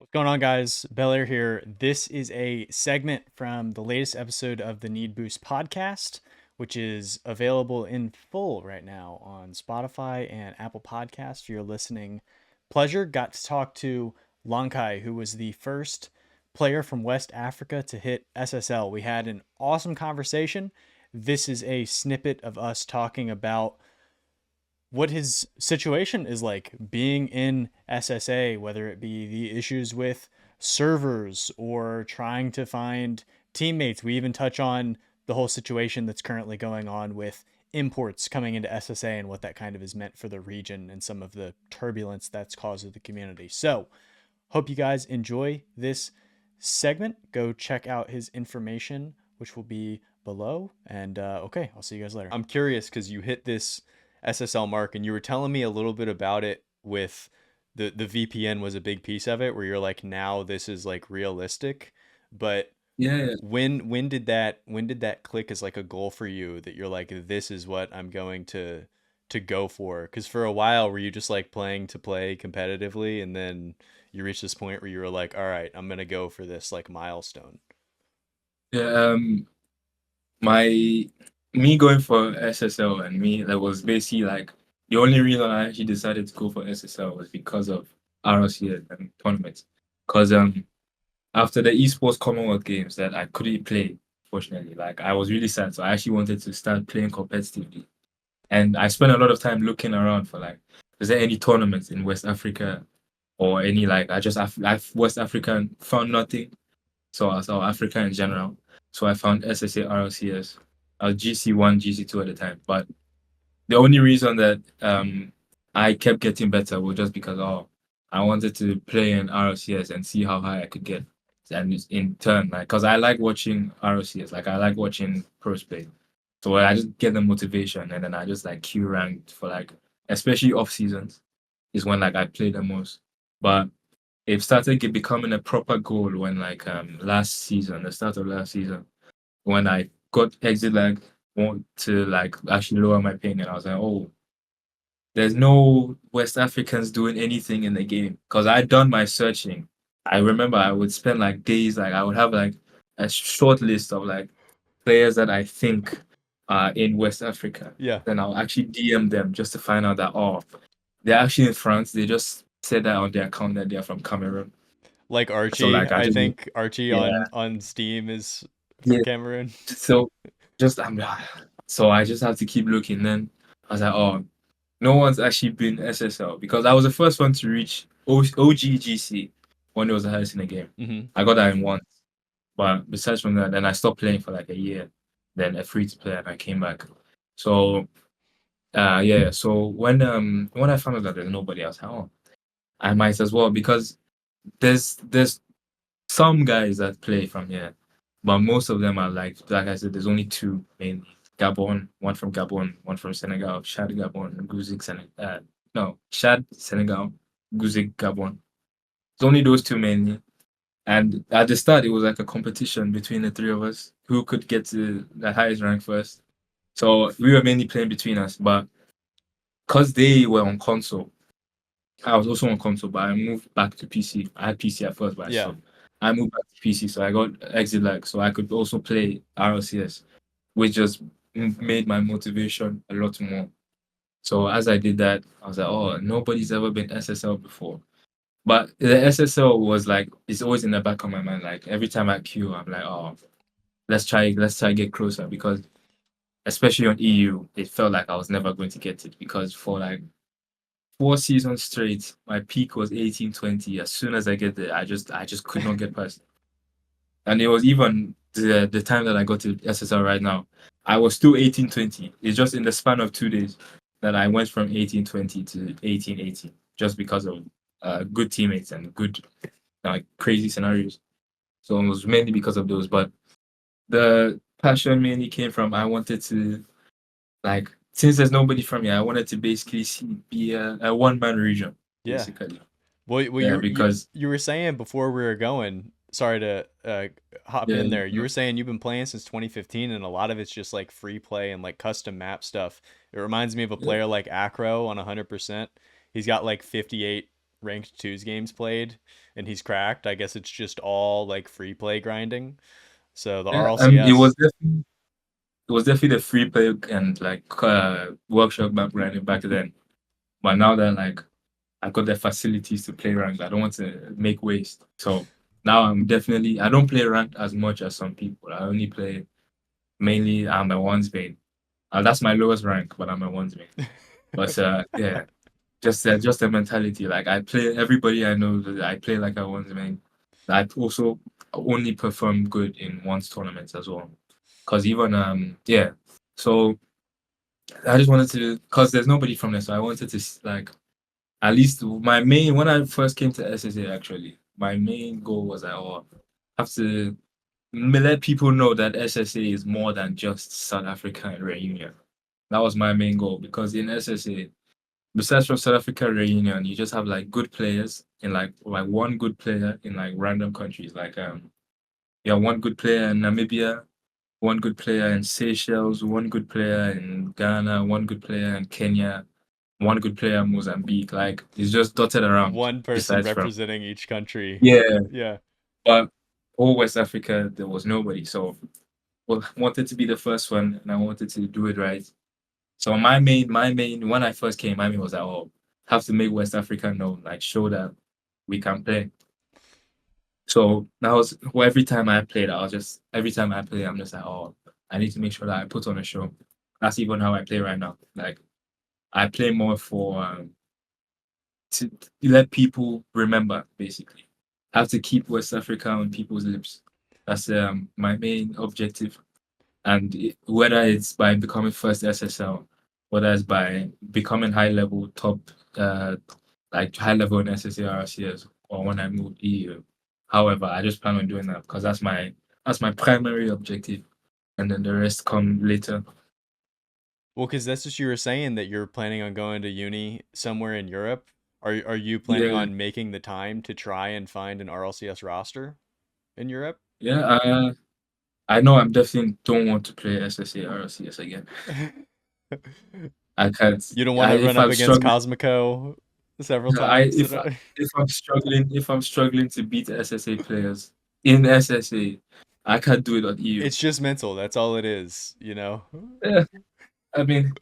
What's going on, guys? Belair here. This is a segment from the latest episode of the Need Boost podcast, which is available in full right now on Spotify and Apple Podcasts for your listening pleasure. Got to talk to Lankai, who was the first player from West Africa to hit SSL. We had an awesome conversation. This is a snippet of us talking about what his situation is like being in SSA, whether it be the issues with servers or trying to find teammates. We even touch on the whole situation that's currently going on with imports coming into SSA and what that kind of is meant for the region and some of the turbulence that's caused with the community. So, hope you guys enjoy this segment. Go check out his information, which will be below. And okay, I'll see you guys later. I'm curious because you hit this SSL mark and you were telling me a little bit about it with the VPN was a big piece of it where you're like, now this is like realistic. But Yeah, when did that click as like a goal for you that you're like, this is what I'm going to go for? Because for a while were you just like playing to play competitively and then you reached this point where you were like, all right, I'm gonna go for this like milestone. yeah. My me going for SSL and me that was basically like the only reason I actually decided to go for SSL was because of RLCS and tournaments. Because after the Esports Commonwealth Games that I couldn't play, fortunately, like I was really sad. So I actually wanted to start playing competitively, and I spent a lot of time looking around for like, is there any tournaments in West Africa or any like I've West African found nothing. So I saw Africa in general. So I found SSA RLCS. I was GC1, GC2 at the time. But the only reason that I kept getting better was just because I wanted to play in RLCS and see how high I could get. And in turn, like, because I like watching RLCS, like I like watching pros play. So I just get the motivation and then I just like queue ranked for like, especially off seasons, is when like I play the most. But it started becoming a proper goal when like last season, the start of last season, when I got exit lag, want to like actually lower my ping, and I was like, oh, there's no West Africans doing anything in the game because I'd done my searching. I remember I would spend like days, like I would have like a short list of like players that I think are in West Africa. Yeah. Then I'll actually DM them just to find out that they're actually in France. They just said that on their account that they're from Cameroon. Like So Archie, like I I just think Archie yeah on Steam is from yeah. Cameroon. So just so I just have to keep looking. Then I was like, oh, no one's actually been SSL because I was the first one to reach OGGC when it was the highest in the game. Hmm. I got that in once, but besides from that, then I stopped playing for like a year. Then a free to play, and I came back. So yeah. So when I found out that there's nobody else, I might as well because there's some guys that play from here, but most of them are like I said, there's only two mainly. Gabon, one from Gabon, one from Senegal, Chad Gabon, and Guzik Senegal. No, Chad Senegal, Guzik Gabon. It's only those two mainly. And at the start, it was like a competition between the three of us who could get to the highest rank first. So we were mainly playing between us, but because they were on console, I was also on console, but I moved back to PC. I had PC at first, but I Yeah. stopped. I moved back to PC, so I got exit lag, so I could also play RLCS, which just made my motivation a lot more. So as I did that, I was like, oh, nobody's ever been SSL before. But the SSL was like, it's always in the back of my mind. Like every time I queue, I'm like, oh, let's try get closer because especially on EU, it felt like I was never going to get it because for like 4 seasons straight, my peak was 1820. As soon as I get there, I just could not get past. And it was even the time that I got to SSL right now, I was still 1820. It's just in the span of 2 days that I went from 1820 to 1880, just because of good teammates and good like crazy scenarios. So it was mainly because of those. But the passion mainly came from I wanted to like since there's nobody from here, I wanted to basically be a one man region, Yeah. basically. Well, Yeah, you because you were saying before we were going. Sorry to hop yeah, in there. You were saying you've been playing since 2015, and a lot of it's just like free play and like custom map stuff. It reminds me of a yeah, player like Acro on 100%. He's got like 58 ranked twos games played and he's cracked. I guess it's just all like free play grinding. So the Yeah, it was RLCS, definitely the free play and like workshop background back then. But now that like I've got the facilities to play ranked, I don't want to make waste. So now I don't play ranked as much as some people. I only play mainly I'm a ones main. That's my lowest rank, but I'm a ones main. But yeah, just the mentality. Like I play everybody I know that I play like a ones main. I also only perform good in ones tournaments as well. Cause even yeah. So I just wanted to, cause there's nobody from there, so I wanted to like at least my main when I first came to SSA actually, my main goal was like, oh, I have to let people know that SSA is more than just South Africa and reunion. That was my main goal because in SSA, besides from South Africa reunion, you just have like good players in like one good player in like random countries. Like you have one good player in Namibia, one good player in Seychelles, one good player in Ghana, one good player in Kenya, one good player in Mozambique. Like it's just dotted around. one person Besides from representing each country. yeah, Yeah. but all West Africa there was nobody. So well, I wanted to be the first one, and I wanted to do it right. So my main when I first came, my main was like, oh, have to make West Africa known, like show that we can play. So that was well, every time I play, I'm just like, oh, I need to make sure that I put on a show. That's even how I play right now. Like I play more for to let people remember, basically. I have to keep West Africa on people's lips. That's my main objective. And whether it's by becoming first SSL, whether it's by becoming high level top, like high level in SSA RCS, or when I move EU. However, I just plan on doing that because that's my primary objective, and then the rest come later. Well, because that's what you were saying that you're planning on going to uni somewhere in Europe. Are you planning Yeah, on making the time to try and find an RLCS roster in Europe? yeah. I know I'm definitely don't want to play SSA RCS again. I can't. You don't want to run If up I'm against struggling, Cosmico several I times. if I'm struggling to beat SSA players in SSA, I can't do it on EU. It's just mental. That's all it is, you know? Yeah, I mean,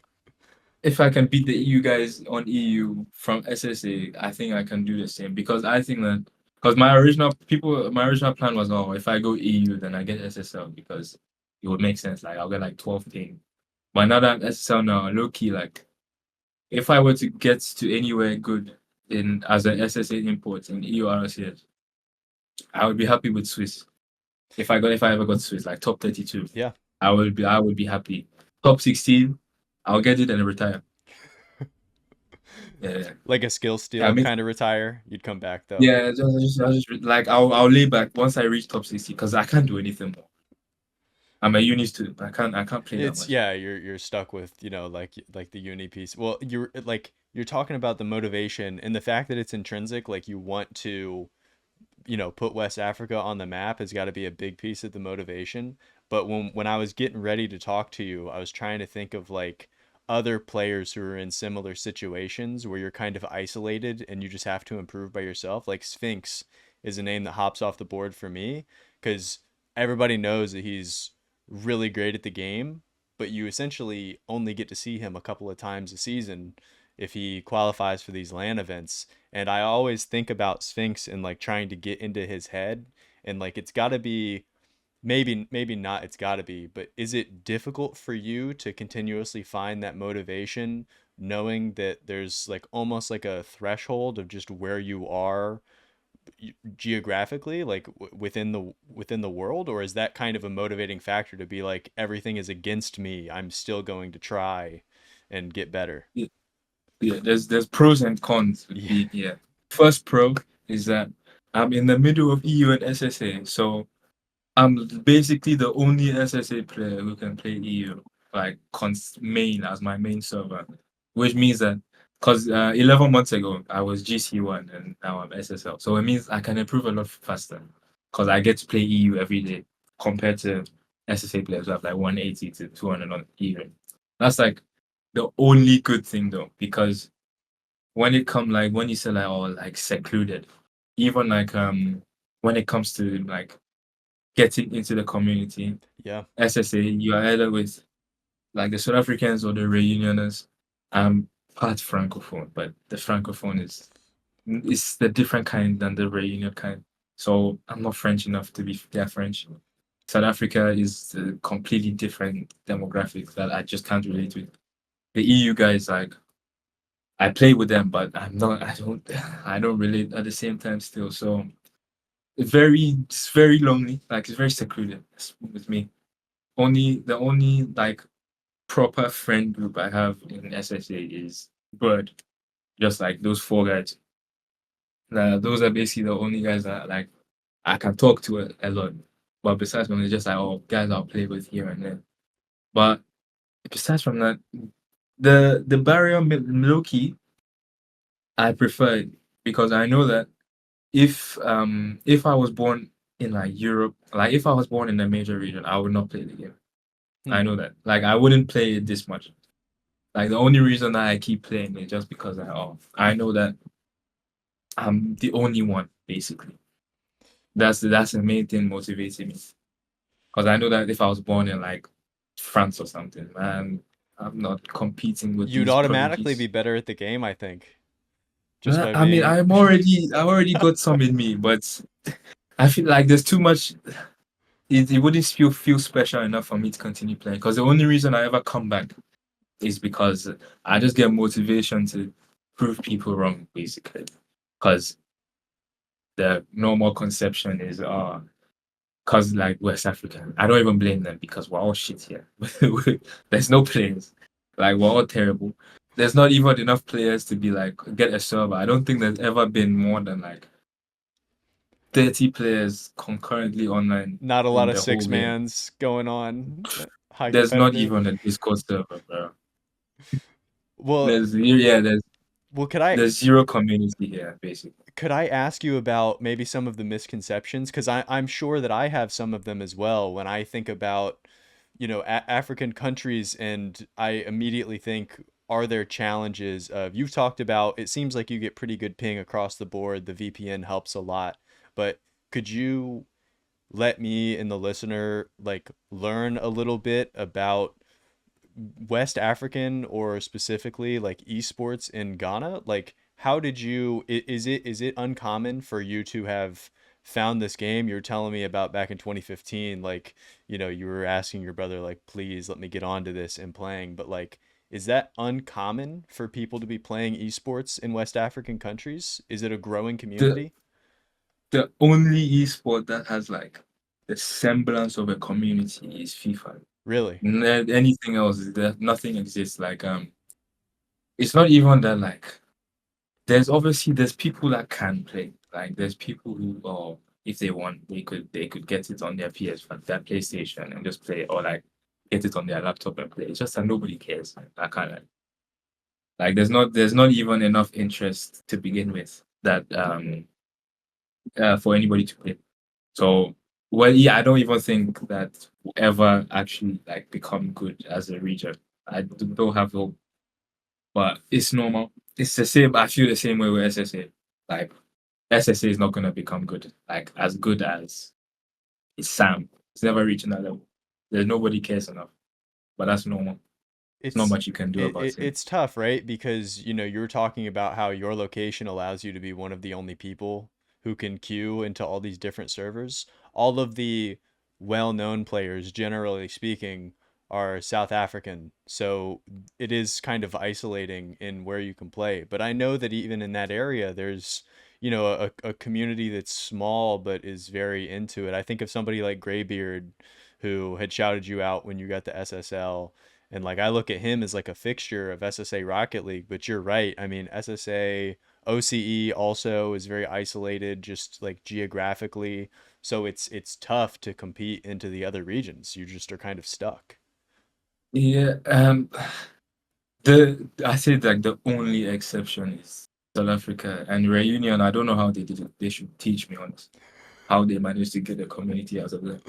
if I can beat the EU guys on EU from SSA, I think I can do the same because I think that because my original plan was, oh, if I go EU, then I get SSL because it would make sense. Like I'll get like 12 ping. But now that I'm SSL now, low key, like if I were to get to anywhere good in as an SSA import in EU RCS, I would be happy with Swiss. If I ever got Swiss, like top 32, Yeah. I would be happy. Top 16, I'll get it and retire. Yeah. Like a skill I steal mean, kind of retire. You'd come back though. yeah, like I'll lay back once I reach top 60 because I can't do anything more. I'm a uni student. I can't play that It's much. yeah, you're stuck with, like the uni piece. Well, you're talking about the motivation and the fact that it's intrinsic, like you want to put West Africa on the map has got to be a big piece of the motivation. But when I was getting ready to talk to you, I was trying to think of like other players who are in similar situations where you're kind of isolated and you just have to improve by yourself. Like Sphinx is a name that hops off the board for me because everybody knows that he's really great at the game, but you essentially only get to see him a couple of times a season if he qualifies for these LAN events. And I always think about Sphinx and like trying to get into his head, and like it's got to be, maybe not, it's got to be, but is it difficult for you to continuously find that motivation knowing that there's like almost like a threshold of just where you are geographically, like within the world? Or is that kind of a motivating factor to be like, everything is against me, I'm still going to try and get better? Yeah, yeah, there's pros and cons with Yeah. being here. First pro is that I'm in the middle of EU and SSA, so I'm basically the only SSA player who can play EU, like main as my main server, which means that because 11 months ago I was GC1 and now I'm SSL, so it means I can improve a lot faster because I get to play EU every day compared to SSA players who have like 180 to 200 on EU. That's like the only good thing though, because when it come like when you say like oh like secluded, even like when it comes to like getting into the community, Yeah. SSA, you are either with like the South Africans or the Reunioners. I'm part Francophone, but the Francophone is the different kind than the Reunion kind. So I'm not French enough to be their French. South Africa is a completely different demographic that I just can't relate with. The EU guys, like I play with them, but I'm not. I don't relate at the same time still. So it's very lonely. Like it's very secluded with me. The only like proper friend group I have in SSA is Bird. Just like those four guys. Those are basically the only guys that like I can talk to a lot. But besides from it's just like oh guys I'll play with here and there. But besides from that, the barrier low key I prefer it because I know that if I was born in like Europe, like if I was born in a major region, I would not play the game. I Hmm. know that. Like I wouldn't play it this much. Like the only reason that I keep playing it just because I know that I'm the only one basically. That's the main thing motivating me. Because I know that if I was born in like France or something, man, I'm not competing with You'd these automatically be prodigies. better at the game, I think, just by I mean, being. I already got some in me, but I feel like there's too much. It wouldn't feel special enough for me to continue playing. Because the only reason I ever come back is because I just get motivation to prove people wrong, basically. Because the normal conception is, because like West Africa, I don't even blame them because we're all shit here. There's no players. Like we're all terrible. There's not even enough players to be like get a server. I don't think there's ever been more than like 30 players concurrently online Not a lot in of the whole six game. mans going on, high There's not competitive. even a Discord server, bro. Well, Yeah, well, could I there's zero community here, basically. could I ask you about maybe some of the misconceptions? Because I'm sure that I have some of them as well when I think about, African countries, and I immediately think, are there challenges of, you've talked about, it seems like you get pretty good ping across the board. The VPN helps a lot, but could you let me and the listener like learn a little bit about West African, or specifically like esports in Ghana? Like, how did you, is it uncommon for you to have found this game you're telling me about back in 2015? Like, you were asking your brother, like, please let me get onto this and playing, but like, is that uncommon for people to be playing esports in West African countries? Is it a growing The community? the only esport that has like the semblance of a community is FIFA. Really? Anything else, nothing exists. Like it's not even that like there's people that can play. Like there's people who if they want they could get it on their their PlayStation and just play or like get it on their laptop and play. It's just that nobody cares. That kind of like there's not even enough interest to begin with that for anybody to play. So well yeah, I don't even think that will ever actually like become good as a region. Don't have hope. But it's normal. It's the same. I feel the same way with SSA. Like SSA is not gonna become good, like as good as it's Sam. It's never reaching that level. There's nobody cares enough, but that's normal. There's not it's much you can do it, about it, it. it's tough, right? Because you're talking about how your location allows you to be one of the only people who can queue into all these different servers. All of the well-known players, generally speaking, are South African, so it is kind of isolating in where you can play. But I know that even in that area there's a community that's small but is very into it. I think of somebody like Graybeard, who had shouted you out when you got the SSL, and like, I look at him as like a fixture of SSA Rocket League. But you're right. I mean, SSA OCE also is very isolated, just like geographically. So it's tough to compete into the other regions. You just are kind of stuck. Yeah, the I say like the only exception is South Africa and Reunion. I don't know how they did it. They should teach me on how they managed to get a community out of that.